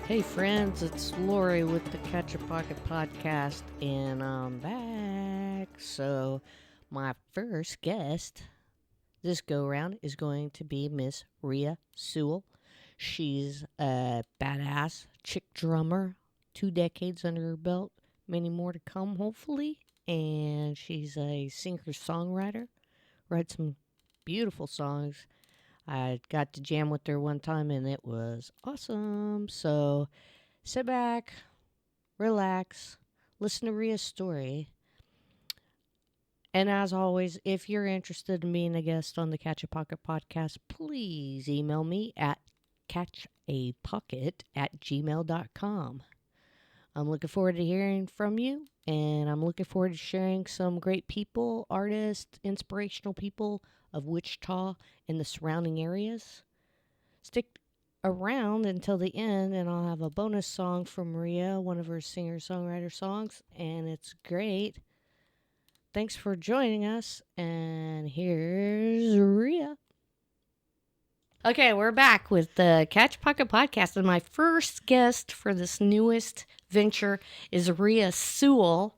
Hey friends, it's Lori with the Catch a Pocket podcast, and I'm back. So, my first guest this go round is going to be Miss Rhea Sewell. She's a badass chick drummer, 2 decades under her belt, many more to come, hopefully. And she's a singer songwriter, writes some beautiful songs. I got to jam with her one time, and it was awesome. So, sit back, relax, listen to Rhea's story. And as always, if you're interested in being a guest on the Catch a Pocket podcast, please email me at catchapocket@gmail.com. I'm looking forward to hearing from you, and I'm looking forward to sharing some great people, artists, inspirational people of Wichita and the surrounding areas. Stick around until the end, and I'll have a bonus song from Rhea, one of her singer-songwriter songs, and it's great. Thanks for joining us, and here's Rhea. Okay, we're back with the Catch Pocket Podcast, and my first guest for this newest venture is Rhea Sewell.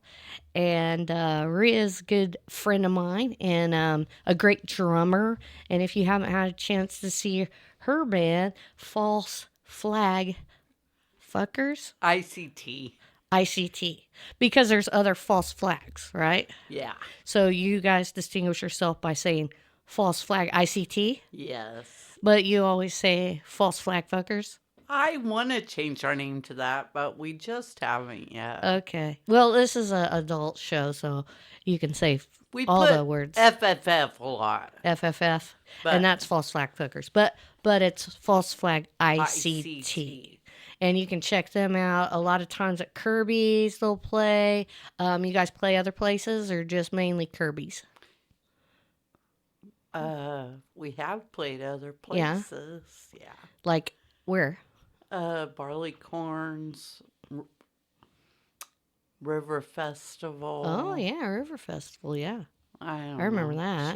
And Rhea's a good friend of mine and a great drummer. And if you haven't had a chance to see her band, False Flag Fuckers, ICT. ICT, because there's other false flags, right? Yeah. So you guys distinguish yourself by saying False Flag ICT, Yes. but you always say False Flag Fuckers. I want to change our name to that, but we just haven't yet. Okay. Well, this is an adult show, so you can say We all put the words. FFF a lot. FFF, But and that's false flag fuckers. But it's false flag ICT. ICT. And you can check them out a lot of times at Kirby's. They'll play. You guys play other places or just mainly Kirby's? We have played other Yeah. places. Yeah. Like where? Barley Corns, River Festival. Oh yeah, River Festival. Yeah, I remember that.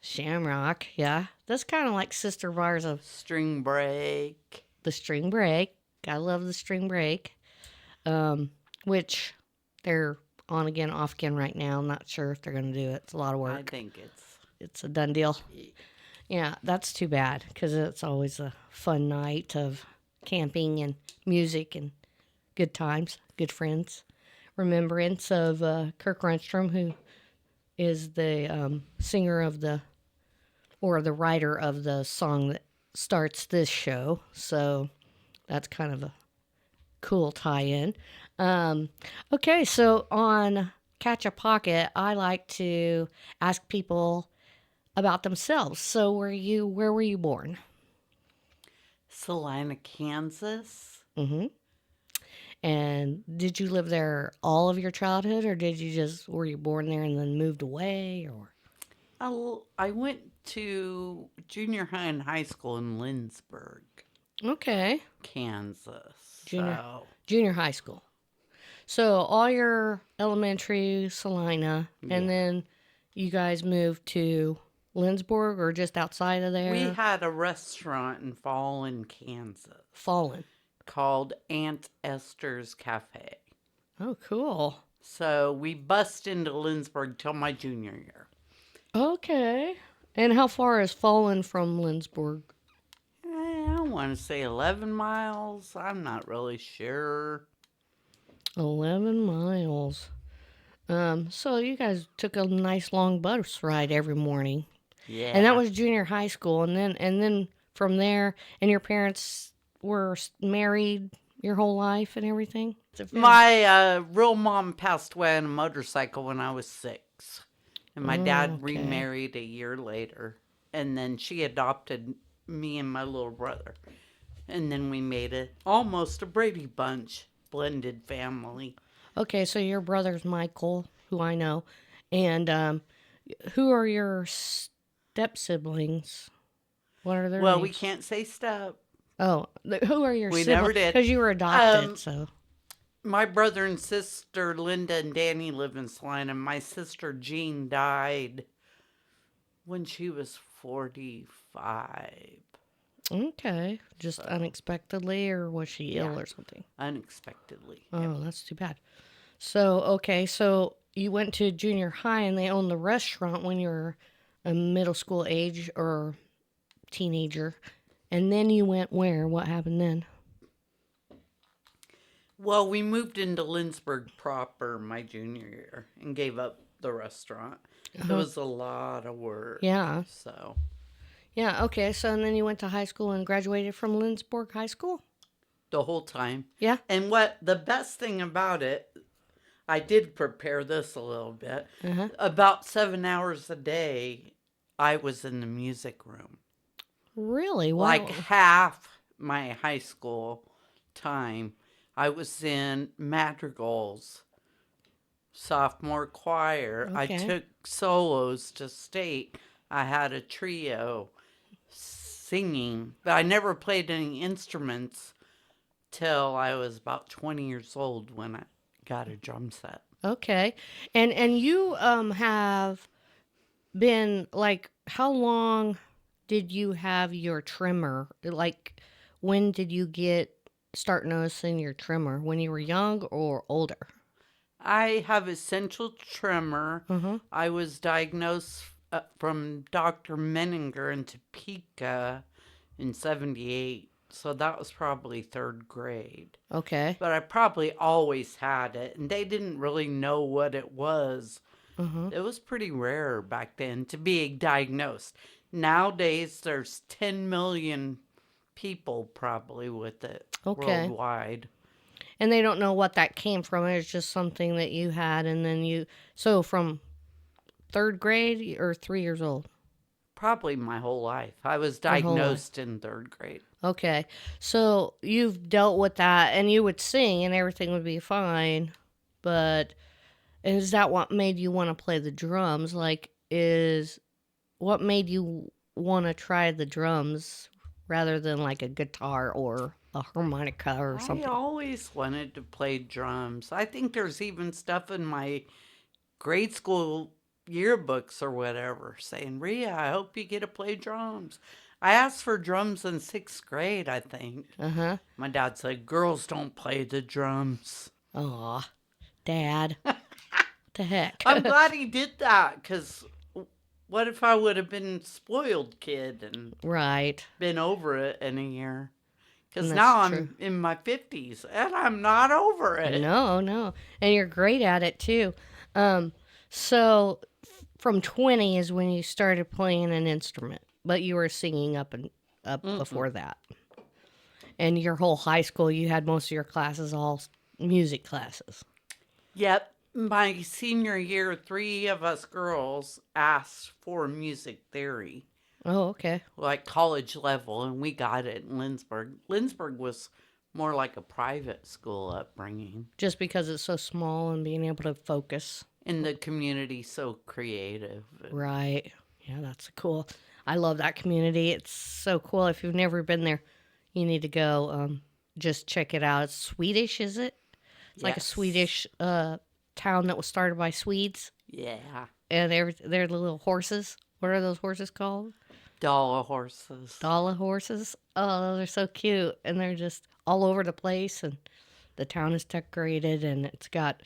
Shamrock. Yeah, that's kind of like sister bars of String Break. the String Break. I love the String Break. Which they're on again, off again right now. I'm not sure if they're going to do it. It's a lot of I work. think It's a done deal. Yeah, that's too bad because it's always a fun night of camping and music and good times, good friends. Remembrance of Kirk Runstrom, who is the singer of the writer of the song that starts this show. So that's kind of a cool tie-in. Okay, so on Catch a Pocket, I like to ask people about themselves. So where were you born? Salina, Kansas. Mm-hmm. And did you live there all of your childhood, or were you born there and then moved away, or? I went to junior high and high school in Lindsborg, Okay. Kansas. Junior high school. So all your elementary, Salina, and Yeah. then you guys moved to Lindsborg or just outside of there? We had a restaurant in Fallon, Kansas Fallen. called Aunt Esther's Cafe. Oh, cool. So we bussed into Lindsborg till my junior year. Okay. And how far is Fallen from Lindsborg? I want to say 11 miles. I'm not really sure. 11 miles. So you guys took a nice long bus ride every morning. Yeah. And that was junior high school, and then from there, and your parents were married your whole life and everything? My real mom passed away on a motorcycle when I was 6. And my dad Okay. remarried a year later. And then she adopted me and my little brother. And then we made almost a Brady Bunch blended family. Okay, so your brother's Michael, who I know, and who are your step siblings? What are their Well, names? we can't say step. Oh, who are your We siblings? never did. Because you were adopted, so. My brother and sister Linda and Danny live in Salina. My sister Jean died when she was 45. Okay. Just So, unexpectedly, or was she yeah, ill or something? unexpectedly. Yep. Oh, that's too bad. So, okay, so you went to junior high and they owned the restaurant when you were a middle school age or teenager. And then you went where? What happened then? Well, we moved into Lindsborg proper my junior year and gave up the restaurant. It Uh-huh. was a lot of work. Yeah. So, Yeah, okay. So and then you went to high school and graduated from Lindsborg High School? the whole time. Yeah. And what the best thing about it, I did prepare this a little bit. Uh-huh. About 7 hours a day, I was in the music room. Really? Like Wow. half my high school time, I was in madrigals, sophomore choir. I Okay. took solos to state. I had a trio singing, but I never played any instruments till I was about 20 years old when I got a drum set. Okay. And you have been like how long did you have your trimmer? Like when did you get start noticing your trimmer? When you were young or older? I have essential tremor. Uh-huh. I was diagnosed from Dr. Menninger in Topeka in 78. So that was probably third grade. Okay. But I probably always had it. And they didn't really know what it was. Uh-huh. It was pretty rare back then to be diagnosed. Nowadays, there's 10 million people probably with it Okay. worldwide. And they don't know what that came from. It's just something that you had and then you so from third grade or 3 years old? Probably my whole life. I was Your whole life. diagnosed in third grade. Okay. So you've dealt with that and you would sing and everything would be fine. But is that what made you want to play the drums? Like, is what made you want to try the drums rather than like a guitar or a harmonica or I something? always wanted to play drums. I think there's even stuff in my grade school yearbooks or whatever saying, Rhea, I hope you get to play drums. I asked for drums in sixth grade, I think. Uh huh. My dad said, girls don't play the drums. Aw, Dad. The heck? I'm glad he did that because what if I would have been a spoiled kid and Right. been over it in a year? And Because that's now true. I'm in my 50s and I'm not over it. No, no. And you're great at it too. Um, so from 20 is when you started playing an instrument, but you were singing up and up Mm-mm. before that. And your whole high school, you had most of your classes all music classes. Yep. My senior year, three of us girls asked for music theory, Oh, okay. like college level, and we got it in Lindsborg. Lindsborg was more like a private school upbringing, Just because it's so small and being able to focus. and the community so creative. Right. Yeah, that's cool. I love that community. It's so cool. If you've never been there, you need to go. Just check it out. It's Swedish, is it? It's like a Yes. Swedish town that was started by Swedes, Yeah. and they're the little horses. What are those horses called? Dollar horses. Dala horses. Oh, those are so cute, and they're just all over the place. And the town is decorated, and it's got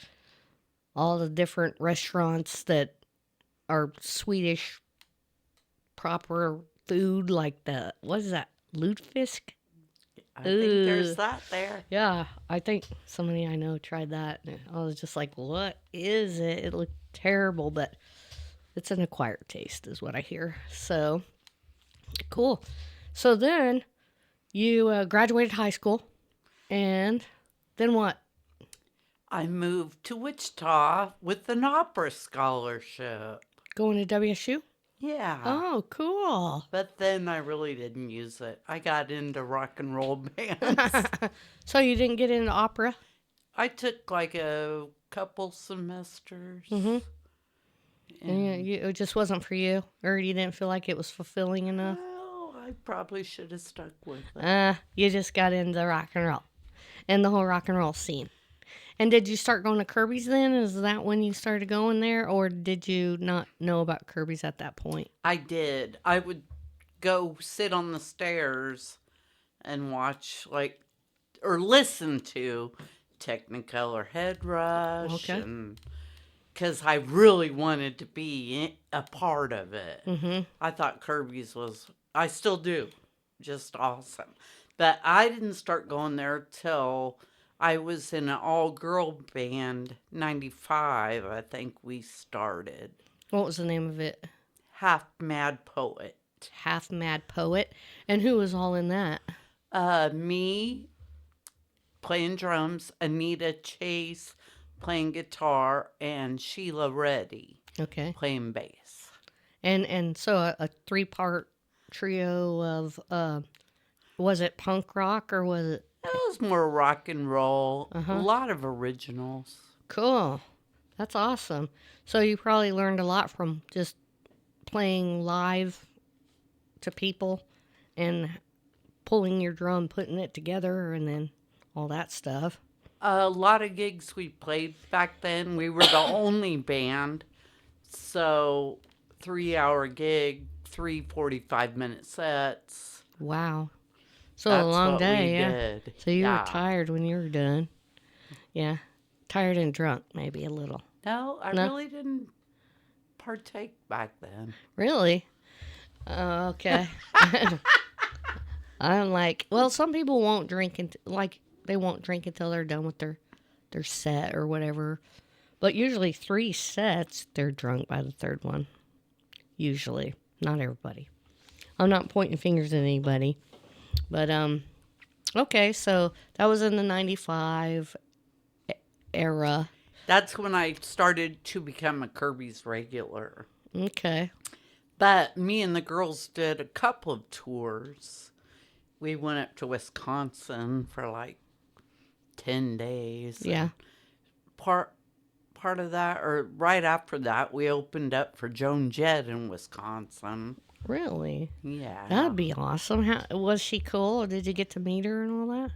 all the different restaurants that are Swedish proper food, like the what is that? Lutefisk. I think there's Ooh, that there. yeah. I think somebody I know tried that. And I was just like, "What is it?" It looked terrible, but it's an acquired taste, is what I hear. So cool. So then you graduated high school, and then what? I moved to Wichita with an opera scholarship. Going to WSU? Yeah. Oh, cool. But then I really didn't use it. I got into rock and roll bands. So you didn't get into opera? I took like a couple semesters. Mm-hmm. And And, it just wasn't for you, or you didn't feel like it was fulfilling enough. well, I probably should have stuck with it. You just got into rock and roll and the whole rock and roll scene. And did you start going to Kirby's then? Is that when you started going there, or did you not know about Kirby's at that point? I did. I would go sit on the stairs and watch, like, or listen to Technicolor Head Rush, Okay. and because I really wanted to be a part of it. Mm-hmm. I thought Kirby's was, I still do, just awesome. But I didn't start going there till I was in an all girl band, 95, I think we started. What was the name of it? Half Mad Poet. Half Mad Poet. And who was all in that? Me playing drums, Anita Chase playing guitar, and Sheila Reddy Okay. playing bass. And so a three-part trio of was it punk rock or was it It was more rock and roll, a uh-huh. lot of originals. Cool. That's awesome. So you probably learned a lot from just playing live to people and pulling your drum, putting it together, and then all that stuff. A lot of gigs we played back then. We were the only band. So 3 hour gig, 3 45 minute sets. Wow. So a That's long what we day, yeah. did. So you were Yeah. tired when you were done. Yeah. Tired and drunk, maybe a little. No, I No? really didn't partake back then. Really? Okay. I'm like, well, some people won't drink like they won't drink until they're done with their set or whatever. But usually 3 sets, they're drunk by the third one. Usually, not everybody. I'm not pointing fingers at anybody, but okay. So that was in the '95 era. That's when I started to become a Kirby's regular. Okay. But me and the girls did a couple of tours. We went up to Wisconsin for like 10 days. Yeah. Part part of that, or right after that, we opened up for Joan Jett in Wisconsin. Really? Yeah. That'd be awesome. How was she cool? Did you get to meet her and all that?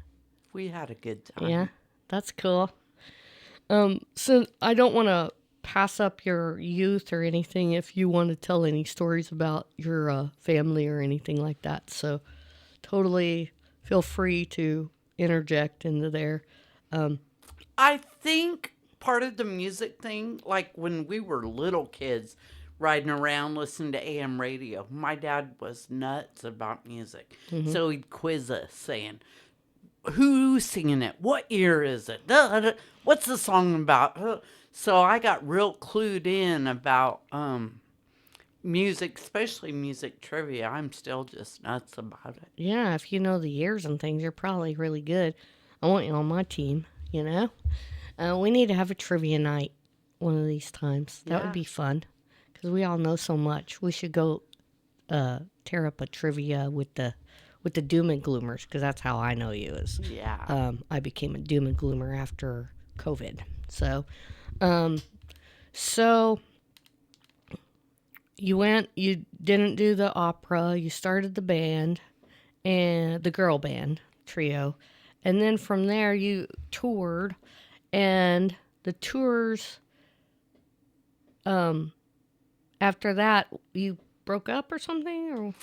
We had a good time. Yeah, that's cool. So I don't want to pass up your youth or anything if you want to tell any stories about your family or anything like that. So totally feel free to interject into there. I think part of the music thing, like when we were little kids riding around listening to AM radio, my dad was nuts about music. So he'd quiz us saying, who's singing it? What year is it? What's the song about? So I got real clued in about music, especially music trivia. I'm still just nuts about it. Yeah, if you know the years and things, you're probably really good. I want you on my team, you know? We need to have a trivia night one of these times. That would Yeah. be fun because we all know so much. We should go tear up a trivia with the doom and gloomers because that's how I know you is. Yeah. I became a doom and gloomer after COVID. Um, so you didn't do the opera, you started the band and the girl band trio. And then from there you toured and the tours after that you broke up or something or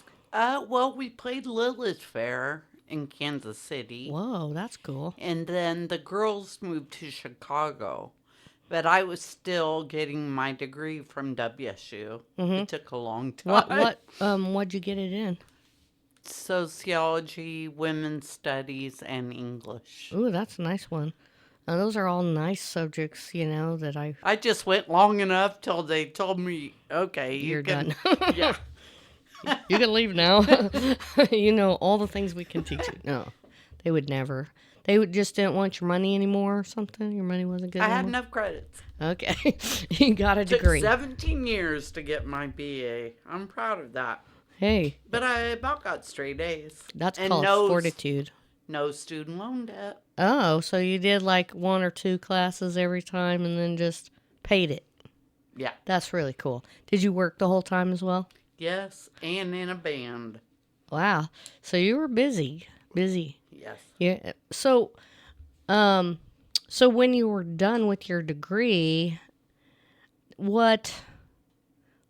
Well, we played Lilith Fair in Kansas City, whoa, that's cool. and then the girls moved to Chicago. But I was still getting my degree from WSU. It took a long time. What'd you get it in? Sociology, women's studies, and English. Ooh, that's a nice one. Those are all nice subjects, you know, that I just went long enough till they told me, okay, you you're can. done. Yeah. You can leave now. You know all the things we can teach you. No, they would never. They would just didn't want your money anymore or something. Your money wasn't good I had anymore. enough credits. Okay, you got a Took degree. 17 years to get my BA. I'm proud of that. Hey, But I about got straight A's. that's And called no, fortitude. no student loan debt. Oh, so you did like 1 or 2 classes every time and then just paid it. Yeah. That's really cool. Did you work the whole time as well? Yes. And in a band. Wow. So you were busy. Busy. Yes. Yeah. So when you were done with your degree, what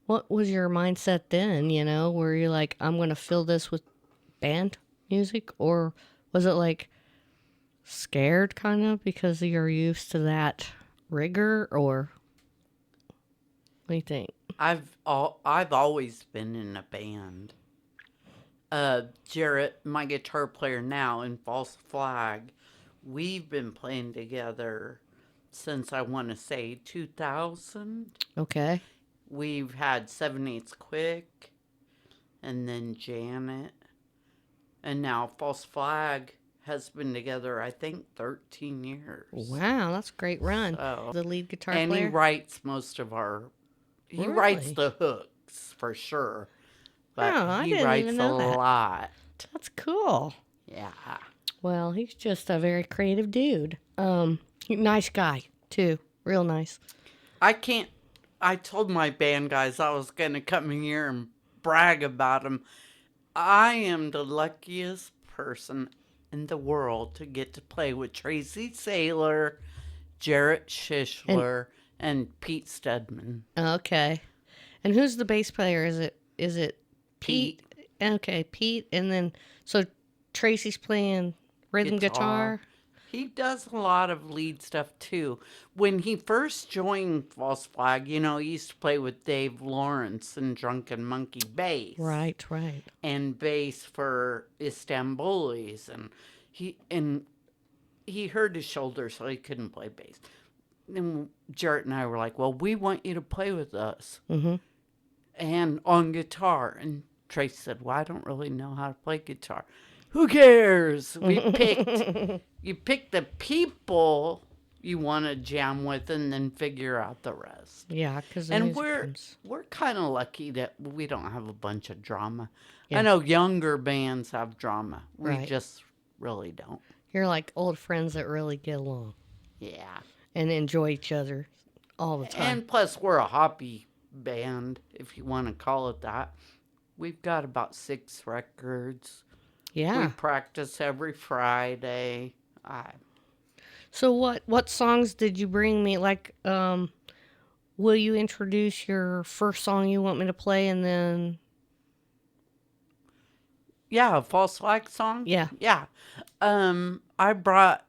What was your mindset then? Were you like, I'm going to fill this with band music? Or was it like scared kind of because you're used to that rigor? Or what do you think? I've always been in a band. Jarrett, my guitar player now in False Flag, we've been playing together since I want to say 2000. Okay. We've had 7/8 Quick, and then Janet, and now False Flag has been together, I think, 13 years. Wow, that's a great run. So, The lead guitar and he player? writes most of our, he writes Really? the hooks for sure, but Oh, I he didn't writes even a know that. lot. That's cool. Yeah. Well, he's just a very creative dude. Nice guy, too. Real nice. I can't, I told my band guys I was going to come here and brag about him. I am the luckiest person in the world to get to play with Tracy Saylor, Jarrett And Shishler, and Pete Stedman. okay. And who's the bass player? Is it Pete? Pete, Okay, Pete, and then so Tracy's playing rhythm guitar. guitar. He does a lot of lead stuff too. When he first joined False Flag, he used to play with Dave Lawrence and Drunken Monkey bass Right, right. and bass for Istanbulis, and he hurt his shoulder, so he couldn't play bass. Then Jarrett and I were like, "Well, we want you to play with us Mm-hmm. and on guitar." And Trace said, "Well, I don't really know how to play guitar." Who cares? You pick the people you want to jam with, and then figure out the rest. Yeah, because the And music comes. we're kind of lucky that we don't have a bunch of drama. I Yeah, know younger bands have drama. We right. just really don't. You're like old friends that really get along Yeah. and enjoy each other all the time. And plus, we're a hobby band, if you want to call it that. We've got about 6 records. We Yeah. practice every Friday. So what songs did you bring me? Like, will you introduce your first song you want me to play, and then Yeah, a false flag song. yeah. Yeah. I brought.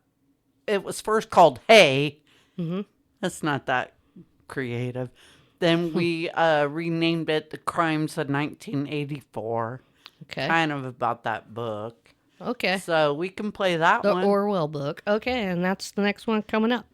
It was first called "Hey." Mm-hmm. That's not that creative. Then we renamed it "The Crimes of 1984," Okay. kind of about that book. Okay. So we can play that The one. Orwell book. Okay, and that's the next one coming up.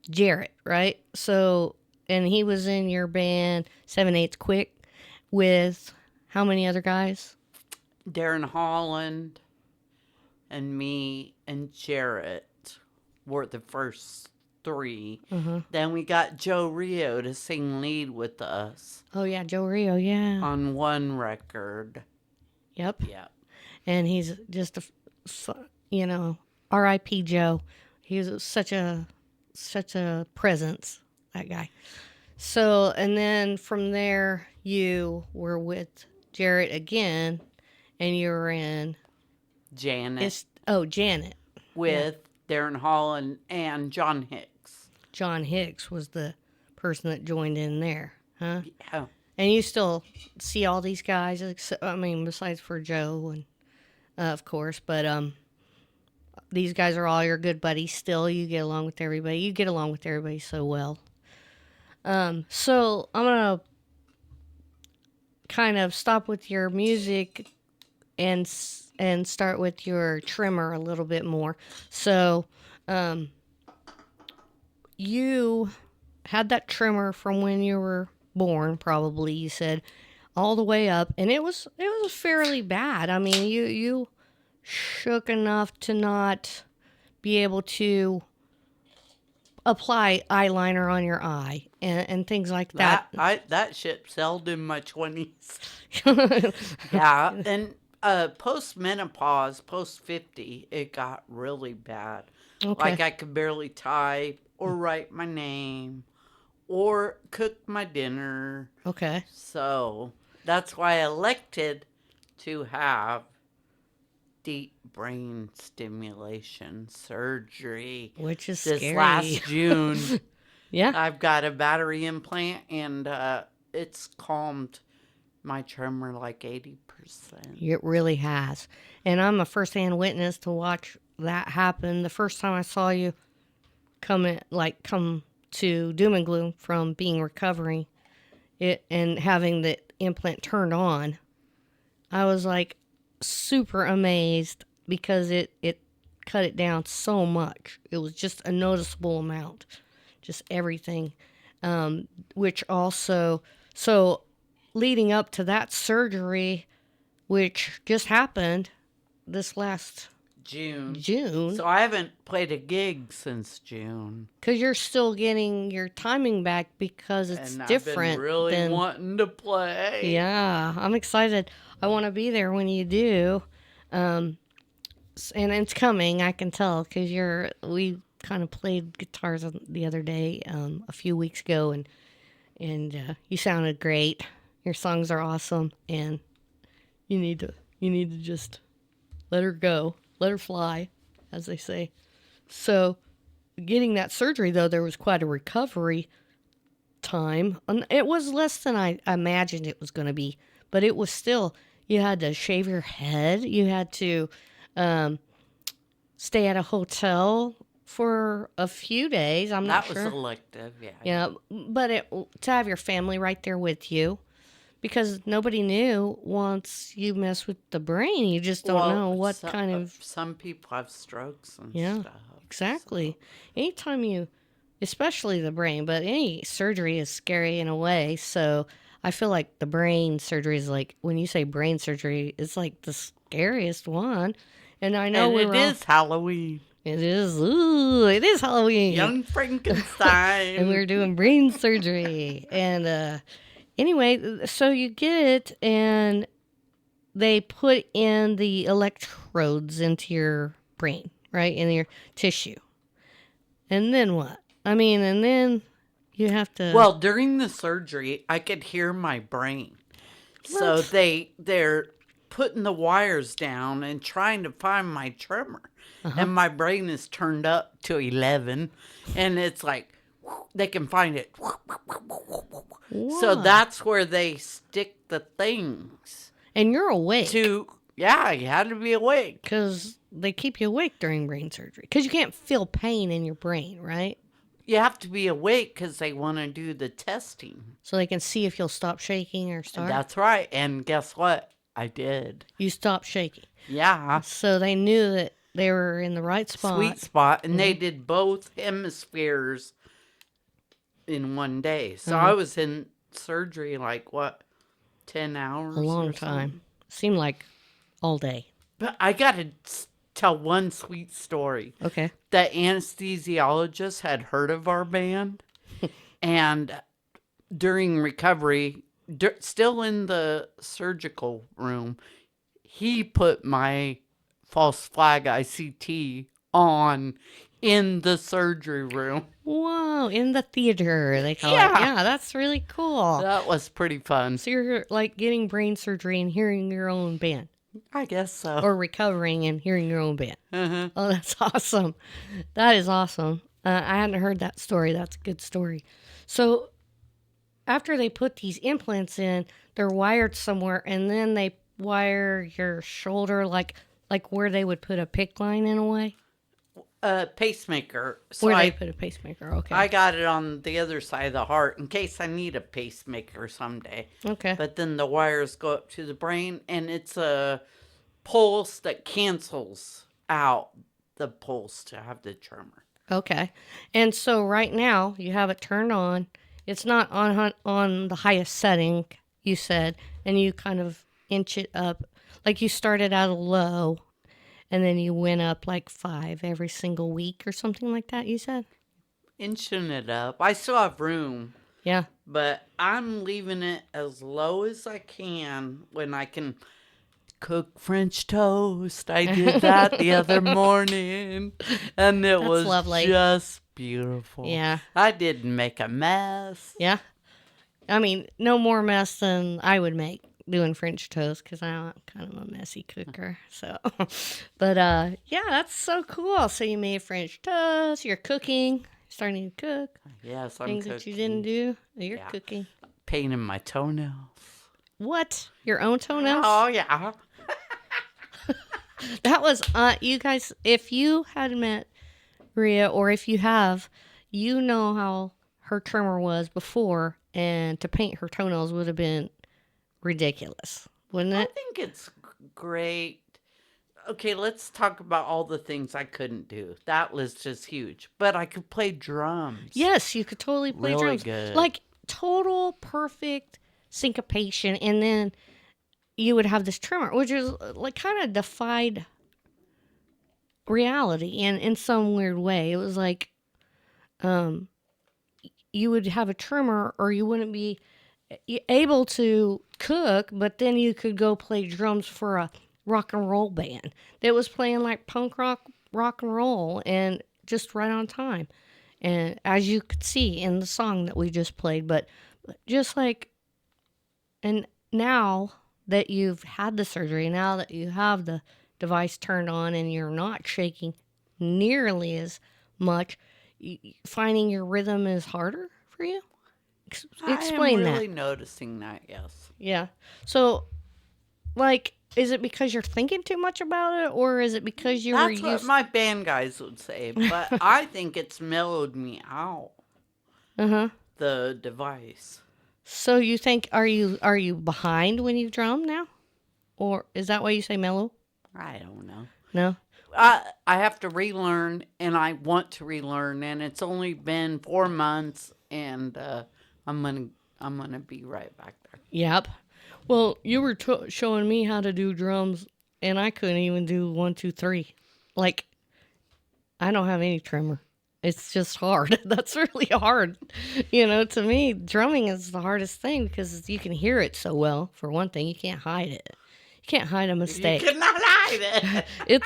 Jarrett, right? So, and he was in your band 7/8 Quick with how many other guys? Darren Holland and me and Jarrett were the first three. Uh-huh. Then we got Joe Rio to sing lead with us Oh, yeah, Joe Rio, yeah. on one record. Yep. Yeah. And he's just you know, R.I.P. Joe. He was such a presence, that guy. So, and then from there, you were with Jarrett again, and you were in Janet Janet. Yeah, with Darren Holland and John Hicks. John Hicks was the person that joined in there, huh? Yeah. And you still see all these guys, except, I mean, besides for Joe and of course, but these guys are all your good buddies. Still, you get along with everybody. You get along with everybody so well. So I'm gonna kind of stop with your music and start with your trimmer a little bit more. So, you had that trimmer from when you were born, probably you said, all the way up, and it was fairly bad. I mean, you shook enough to not be able to apply eyeliner on your eye and things like that. That shit sold in my 20s. Yeah, and post menopause, post 50, it got really bad. Okay. Like I could barely type or write my name or cook my dinner. Okay. So that's why I elected to have deep brain stimulation surgery Which is this scary. last June. Yeah. I've got a battery implant and it's calmed my tremor like 80%. It really has. And I'm a first-hand witness to watch that happen. The first time I saw you come to doom and gloom from being recovering it and having the implant turned on, I was like super amazed because it cut it down so much. It was just a noticeable amount, just everything. Which also, so leading up to that surgery, which just happened this last June. June, So I haven't played a gig since June. because you're still getting your timing back because it's And different I've been really than. wanting to play. Yeah, I'm excited. I want to be there when you do. And it's coming, I can tell, because we kind of played guitars the other day, a few weeks ago, and you sounded great. Your songs are awesome, and you need to just let her go, let her fly, as they say. So, getting that surgery though, there was quite a recovery time. And it was less than I imagined it was going to be, but it was still. You had to shave your head. You had to stay at a hotel for a few days. I'm not That sure. was elective, yeah. Yeah, but to have your family right there with you, because nobody knew once you mess with the brain, you just don't know what kind of. Some people have strokes and Yeah, stuff. exactly. Anytime especially the brain, but any surgery is scary in a way. So I feel like the brain surgery is like, when you say brain surgery, it's like the scariest one. And I know And it is Halloween. It is. Ooh, it is Halloween. Young Frankenstein. And we're doing brain surgery. And anyway, so you get it, and they put in the electrodes into your brain, right, in your tissue. And then what? I mean, and then you have to. Well, during the surgery, I could hear my brain. So What? they're putting the wires down and trying to find my tremor. And my brain is turned up to 11, and it's like they can find it. So What? that's where they stick the things And you're awake. to. Yeah, you had to be awake. Because they keep you awake during brain surgery. Because you can't feel pain in your brain, right? You have to be awake because they want to do the testing. So they can see if you'll stop shaking or start. That's right. And guess what? I did. You stopped shaking. Yeah. So they knew that they were in the right spot. Sweet spot. And they did both hemispheres in one day. So I Uh-huh. was in surgery like what, 10 A hours long or time. something. Seemed like all day. But I got to tell one sweet story. Okay. The anesthesiologist had heard of our band, and during recovery, still in the surgical room, he put my false flag ICT on in the surgery room. Whoa, in the theater, they call it. Yeah, Yeah, that's really cool. that was pretty fun. So you're like getting brain surgery and hearing your own band, I guess so. or recovering and hearing your own band. Uh-huh. Oh, that's awesome. That is awesome. I hadn't heard that story. That's a good story. So after they put these implants in, they're wired somewhere, and then they wire your shoulder like where they would put a PICC line in a way. A pacemaker. So Where they I put a pacemaker. Okay. I got it on the other side of the heart in case I need a pacemaker someday. Okay. But then the wires go up to the brain, and it's a pulse that cancels out the pulse to have the tremor. Okay. And so right now you have it turned on. It's not on the highest setting, you said, and you kind of inch it up. Like you started out low and then you went up like 5 every single week or something like that, you said? Inching it up. I still have room, Yeah. but I'm leaving it as low as I can when I can cook French toast. I did that the other morning, and it That's was lovely. just beautiful. Yeah. I didn't make a mess. Yeah. I mean, no more mess than I would make doing French toast because I'm kind of a messy cooker. So, but yeah, that's so cool. So you made French toast. You're cooking. Starting to cook. Yes, I'm Things cooking. that you didn't do. You're Yeah. cooking. Painting my toenails. What? Your own toenails? Oh, yeah. That was you guys. If you had met Rhea, or if you have, you know how her trimmer was before, and to paint her toenails would have been ridiculous, wouldn't I it? think it's great. Okay, let's talk about all the things I couldn't do. That list is huge. But I could play drums. Yes, you could totally play Really drums. good. Like total perfect syncopation, and then you would have this trimmer, which is like kind of defied reality in some weird way. It was like um you would have a trimmer or you wouldn't be able to cook, but then you could go play drums for a rock and roll band that was playing like punk rock and roll and just right on time. And as you could see in the song that we just played, but just like, and now that you've had the surgery, now that you have the device turned on and you're not shaking nearly as much, finding your rhythm is harder for you? Explain I am that. really noticing that, yes. Yeah. So, like, is it because you're thinking too much about it, or is it because you were That's what used? my band guys would say. But I think it's mellowed me out, Uh-huh. the device. So you think are you behind when you drum now, or is that why you say mellow? I don't know. No. I have to relearn, and I want to relearn, and it's only been 4 months, and I'm gonna be right back there. Yep. Well, you were showing me how to do drums, and I couldn't even do 1, 2, 3. Like, I don't have any tremor. It's just hard. That's really hard. To me, drumming is the hardest thing because you can hear it so well. For one thing, you can't hide it. You can't hide a mistake. You cannot hide it.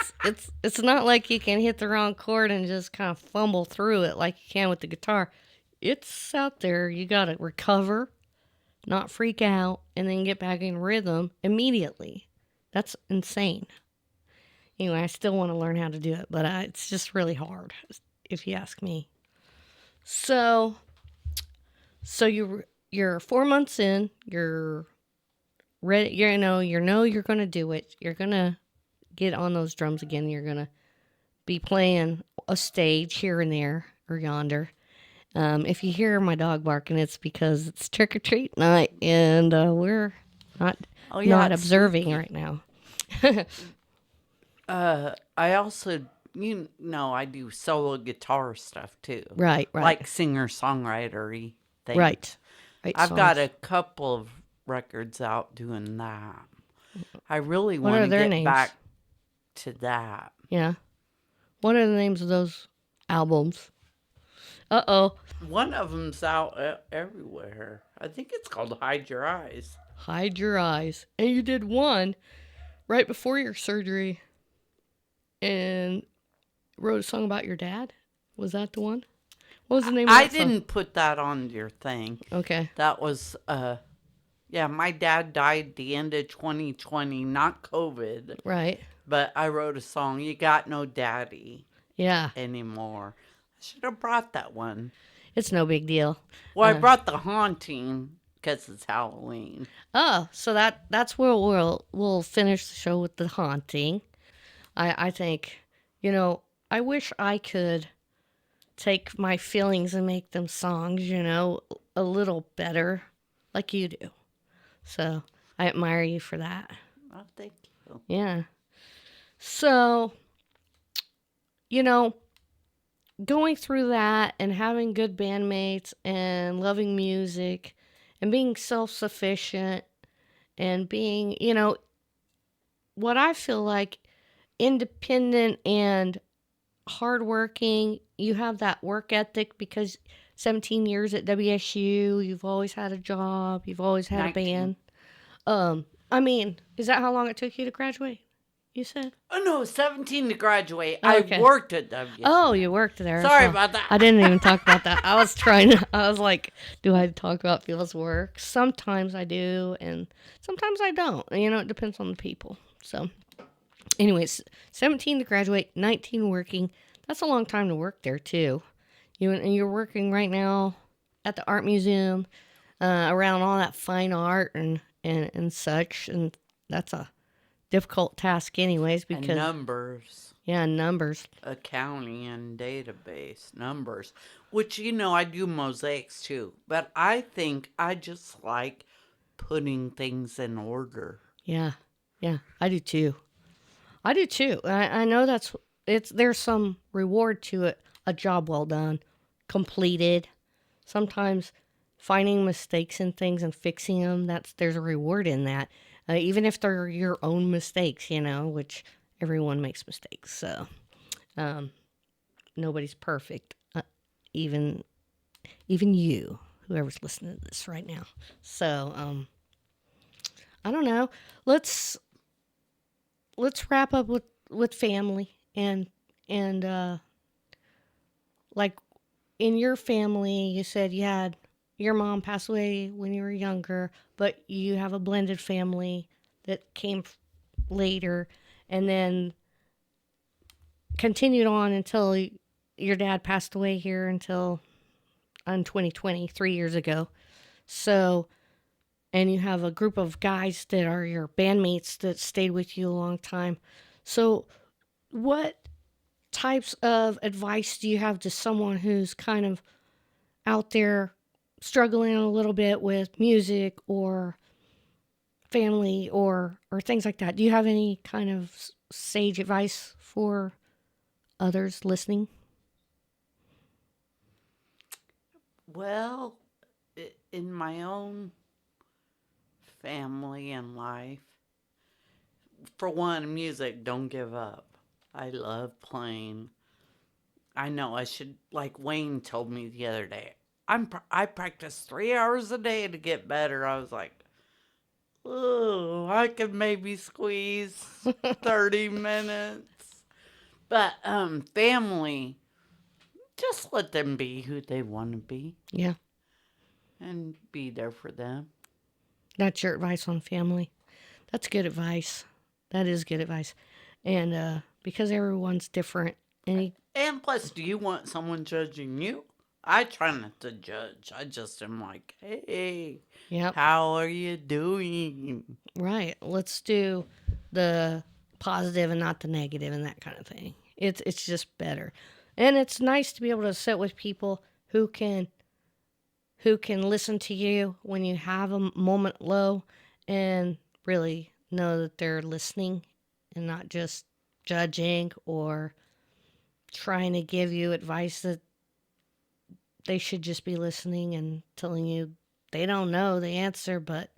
It's not like you can hit the wrong chord and just kind of fumble through it like you can with the guitar. It's out there. You got to recover, not freak out, and then get back in rhythm immediately. That's insane. Anyway, I still want to learn how to do it, but it's just really hard, if you ask me. So you're 4 months in. You're ready. You're gonna do it. You're gonna get on those drums again. You're gonna be playing a stage here and there or yonder. If you hear my dog barking, it's because it's trick or treat night, and we're not Oh yeah, not it's observing spooky. right now. I also you know, I do solo guitar stuff too, Right, right, like singer songwriter things. right. Right I've got a songs. couple of records out doing that. I really What want are to their get names? back to that. Yeah. What are the names of those albums? Uh oh. One of them's out everywhere. I think it's called Hide Your Eyes. Hide Your Eyes. And you did one right before your surgery and wrote a song about your dad. Was that the one? What was the name of I that song? didn't put that on your thing. Okay. That was yeah, my dad died the end of 2020, not COVID, Right. but I wrote a song, You Got No Daddy Yeah. Anymore. I should have brought that one. It's no big deal. Well, I brought The Haunting because it's Halloween. Oh, so that's where we'll finish the show with the haunting. I think, you know, I wish I could take my feelings and make them songs, a little better like you do. So I admire you for that. Oh, thank you. Yeah. So, you know, going through that and having good bandmates and loving music and being self sufficient and being, what I feel like independent and hardworking. You have that work ethic because 17 years at WSU, you've always had a job, you've always had a 19. band. I mean, is that how long it took you to graduate? You said? Oh, no, 17 to graduate. I Okay. worked at WSU. Oh, you worked there. Sorry So about that. I didn't even talk about that. I was like, do I talk about people's work? Sometimes I do, and sometimes I don't. It depends on the people. So, anyways, 17 to graduate, 19 working. That's a long time to work there, too. You're working right now at the art museum, around all that fine art and such, and that's a difficult task anyways And because numbers. yeah, numbers. Accounting and database numbers, which I do mosaics too, but I think I just like putting things in order. Yeah, yeah, I do too. I do too. I know there's some reward to it. A job well done, completed. Sometimes finding mistakes in things and fixing them, there's a reward in that. Even if they're your own mistakes, which everyone makes mistakes. So nobody's perfect, even you, whoever's listening to this right now. So I don't know. Let's wrap up with family and like in your family, you said you had your mom pass away when you were younger, but you have a blended family that came later, and then continued on until your dad passed away here until in 2020, 3 years ago. So, and you have a group of guys that are your bandmates that stayed with you a long time. So, what types of advice do you have to someone who's kind of out there struggling a little bit with music or family or things like that? Do you have any kind of sage advice for others listening? Well, in my own family and life, for one, music, don't give up. I love playing. I know I should, like Wayne told me the other day, I practice 3 hours a day to get better. I was like, oh, I could maybe squeeze 30 minutes. But family, just let them be who they want to be Yeah, and be there for them. that's your advice on family. That's good advice. That is good advice. And because everyone's different, And plus, do you want someone judging you? I try not to judge. I just am like, hey, yep, how are you doing? right. Let's do the positive and not the negative and that kind of thing. It's just better, and it's nice to be able to sit with people who can listen to you when you have a moment low, and really know that they're listening and not just judging or trying to give you advice that they should just be listening and telling you they don't know the answer, but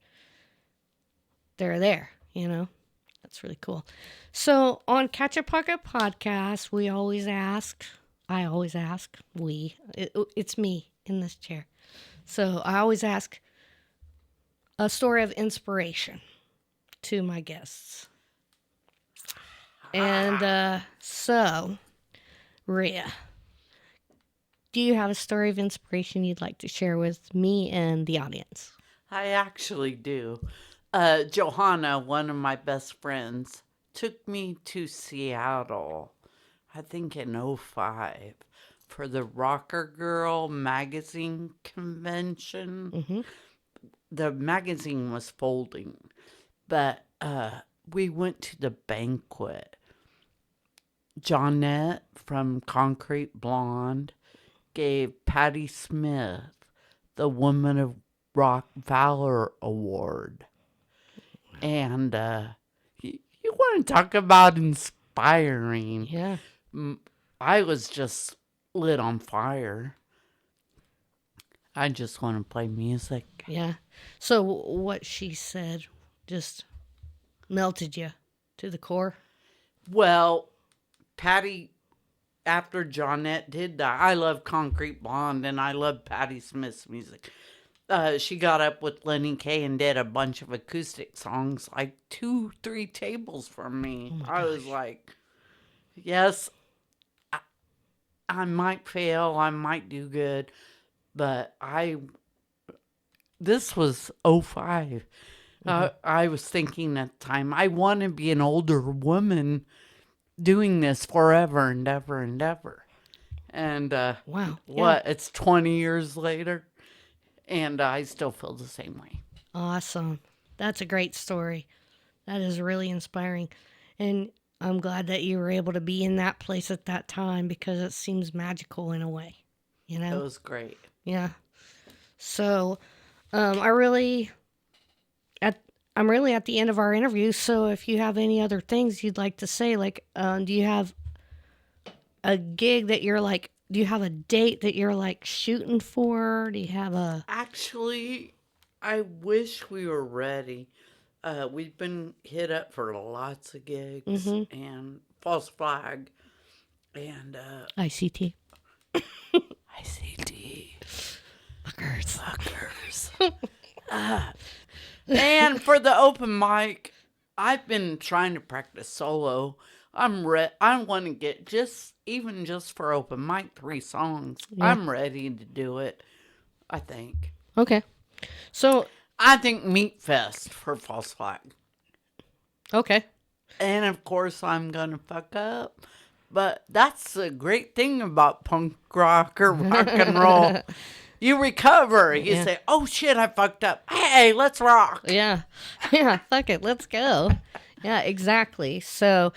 they're there, you know? That's really cool. So on Catch a Pocket Podcast, I always ask, it's me in this chair. So I always ask a story of inspiration to my guests. And so, Rhea, do you have a story of inspiration you'd like to share with me and the audience? I actually do. Johanna, one of my best friends, took me to Seattle, I think in '05, for the Rocker Girl magazine convention. Mm-hmm. The magazine was folding, but we went to the banquet. Johnette from Concrete Blonde gave Patti Smith the Woman of Rock Valor Award. And you want to talk about inspiring. Yeah. I was just lit on fire. I just want to play music. Yeah. So what she said just melted you to the core. Well, Patty, after Johnette did that, I love Concrete Blonde and I love Patti Smith's music. She got up with Lenny Kaye and did a bunch of acoustic songs, like 2, 3 tables from me. Oh my I was gosh. like, yes, I might fail, I might do good, but this was '05. I was thinking at the time, I want to be an older woman doing this forever and ever and ever. And Wow. Yeah. what? It's 20 years later, and I still feel the same way. Awesome. That's a great story. That is really inspiring. And I'm glad that you were able to be in that place at that time because it seems magical in a way, you It know? was great. Yeah. So, I really I'm really at the end of our interview. So, if you have any other things you'd like to say, like, do you have a gig that you're like? Do you have a date that you're like shooting for? Do you have a? Actually, I wish we were ready. We've been hit up for lots of gigs Mm-hmm. and false flag and ICT. ICD Fuckers. fuckers. And for the open mic, I've been trying to practice solo. I want to get just for open mic 3 songs. Yeah. I'm ready to do it. I think. Okay. So, I think Meat Fest for false flag. okay. And of course, I'm gonna fuck up. But that's a great thing about punk rock or rock and roll. You recover. You Yeah. say, "Oh shit, I fucked up. Hey, let's rock." Yeah. Yeah. Fuck it. Let's go. Yeah, exactly. So,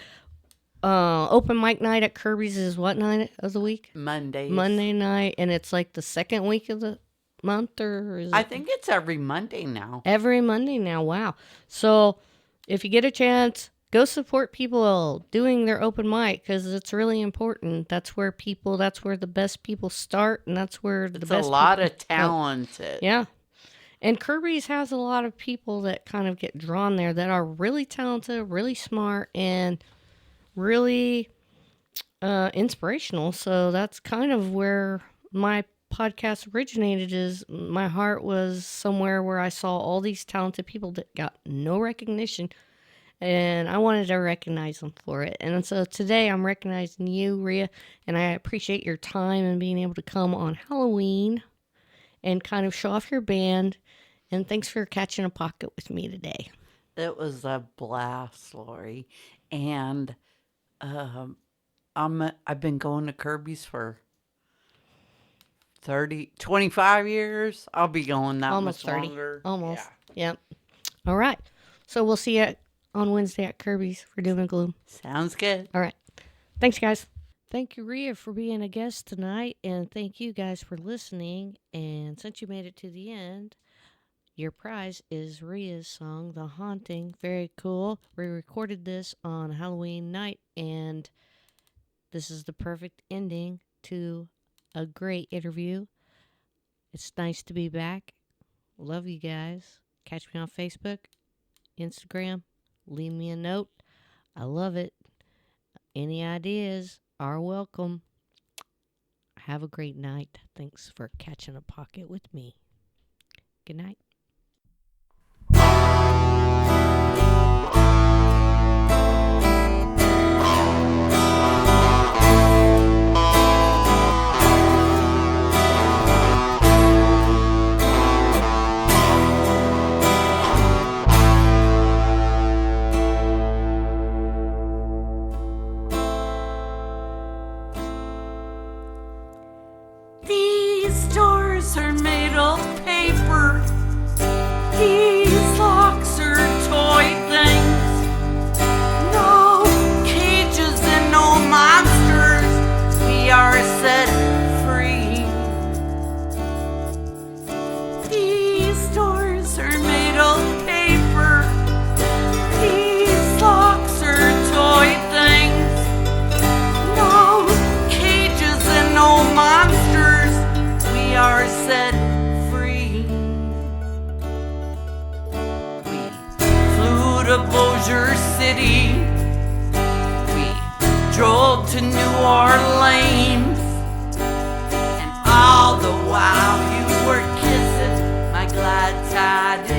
open mic night at Kirby's is what night of the week? Mondays. Monday night, and it's like the second week of the month, or is I it think it's every Monday now. every Monday now? Wow. So, if you get a chance, go support people doing their open mic because it's really important. That's where the best people start, and that's where the It's a best lot people of talented. Yeah. And Kirby's has a lot of people that kind of get drawn there that are really talented, really smart, and really inspirational. So that's kind of where my podcast originated. Is my heart was somewhere where I saw all these talented people that got no recognition, and I wanted to recognize them for it. And so today I'm recognizing you, Rhea, and I appreciate your time and being able to come on Halloween and kind of show off your band. And thanks for catching a pocket with me today. It was a blast, Lori. And I've been going to Kirby's for 25 years. I'll be going that Almost much 30. longer. Almost. Yeah. Yep. All right. So we'll see you on Wednesday at Kirby's for Doom and Gloom. Sounds good. All right. Thanks, guys. Thank you, Rhea, for being a guest tonight. And thank you guys for listening. And since you made it to the end, your prize is Rhea's song, The Haunting. Very cool. We recorded this on Halloween night, and this is the perfect ending to a great interview. It's nice to be back. Love you guys. Catch me on Facebook, Instagram. Leave me a note. I love it. Any ideas are welcome. Have a great night. Thanks for catching a pocket with me. Good night. These doors are made of paper. These locks are toy things. No cages and no monsters. We are set free. These doors are made of paper. These locks are toy things. No cages and no monsters. We are set free. We flew to Bossier City. We drove to New Orleans. And all the while you were kissing my glad tidings.